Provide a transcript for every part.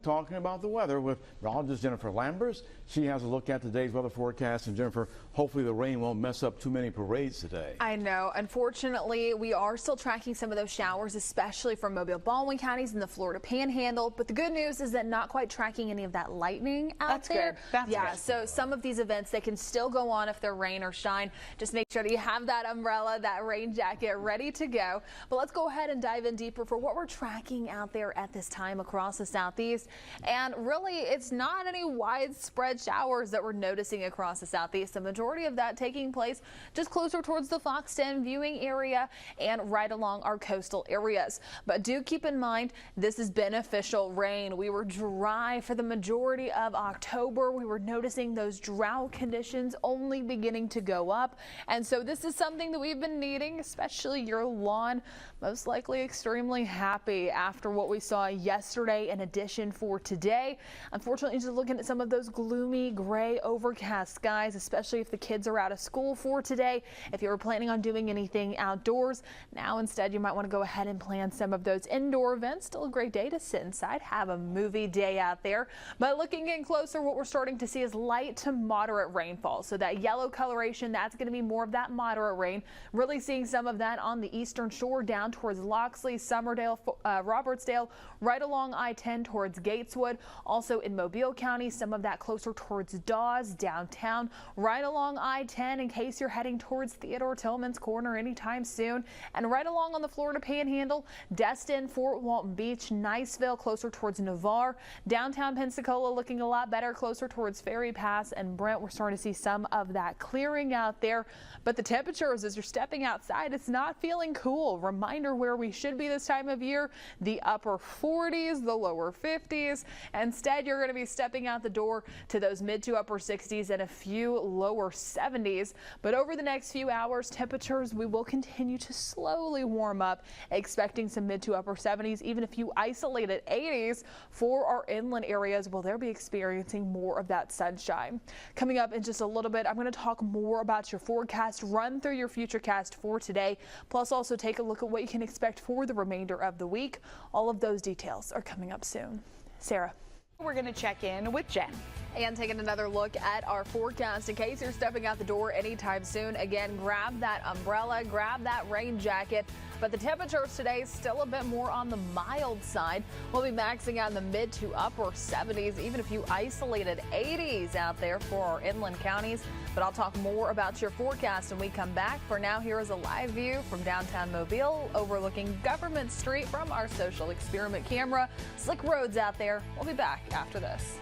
Talking about the weather with meteorologist Jennifer Lambers. She has a look at today's weather forecast. And Jennifer, hopefully the rain won't mess up too many parades today. I know. Unfortunately, we are still tracking some of those showers, especially from Mobile, Baldwin counties and the Florida Panhandle. But the good news is that not quite tracking any of that lightning out there. That's yeah, good. so some of these events, they can still go on if they're rain or shine. Just make sure that you have that umbrella, that rain jacket ready to go. But let's go ahead and dive in deeper for what we're tracking out there at this time across the southeast. And really, it's not any widespread showers that we're noticing across the southeast. The majority of that taking place just closer towards the Foxton viewing area and right along our coastal areas. But do keep in mind, this is beneficial rain. We were dry for the majority of October. We were noticing those drought conditions only beginning to go up. And so this is something that we've been needing, especially your lawn. Most likely extremely happy after what we saw yesterday in addition for today. Unfortunately, just looking at some of those gloomy gray overcast skies, especially if the kids are out of school for today. If you were planning on doing anything outdoors, now instead you might want to go ahead and plan some of those indoor events. Still a great day to sit inside, have a movie day out there. But looking in closer, what we're starting to see is light to moderate rainfall. So that yellow coloration, that's going to be more of that moderate rain. Really seeing some of that on the eastern shore down towards Loxley, Summerdale, Robertsdale, right along I-10 towards Gateswood. Also in Mobile County, some of that closer towards Dawes, downtown, right along I-10 in case you're heading towards Theodore Tillman's Corner anytime soon. And right along on the Florida Panhandle, Destin, Fort Walton Beach, Niceville, closer towards Navarre. Downtown Pensacola looking a lot better, closer towards Ferry Pass and Brent. We're starting to see some of that clearing out there. But the temperatures as you're stepping outside, it's not feeling cool. Reminder where we should be this time of year, the upper 40s, the lower 50s. Instead, you're going to be stepping out the door to those mid to upper 60s and a few lower 70s. But over the next few hours, temperatures, we will continue to slowly warm up, expecting some mid to upper 70s, even a few isolated 80s for our inland areas. Well, they'll be experiencing more of that sunshine. Coming up in just a little bit, I'm going to talk more about your forecast, run through your futurecast for today, plus also take a look at what you can expect for the remainder of the week. All of those details are coming up soon. Sarah. We're going to check in with Jen. And taking another look at our forecast in case you're stepping out the door anytime soon. Again, grab that umbrella, grab that rain jacket. But the temperatures today still a bit more on the mild side. We'll be maxing out in the mid to upper 70s, even a few isolated 80s out there for our inland counties. But I'll talk more about your forecast when we come back. For now, here is a live view from downtown Mobile overlooking Government Street from our social experiment camera. Slick roads out there. We'll be back after this.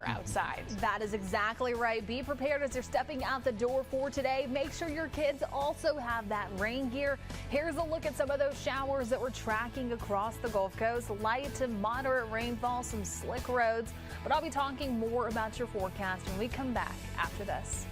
Outside. That is exactly right. Be prepared as you're stepping out the door for today. Make sure your kids also have that rain gear. Here's a look at some of those showers that we're tracking across the Gulf Coast. Light to moderate rainfall, some slick roads. But I'll be talking more about your forecast when we come back after this.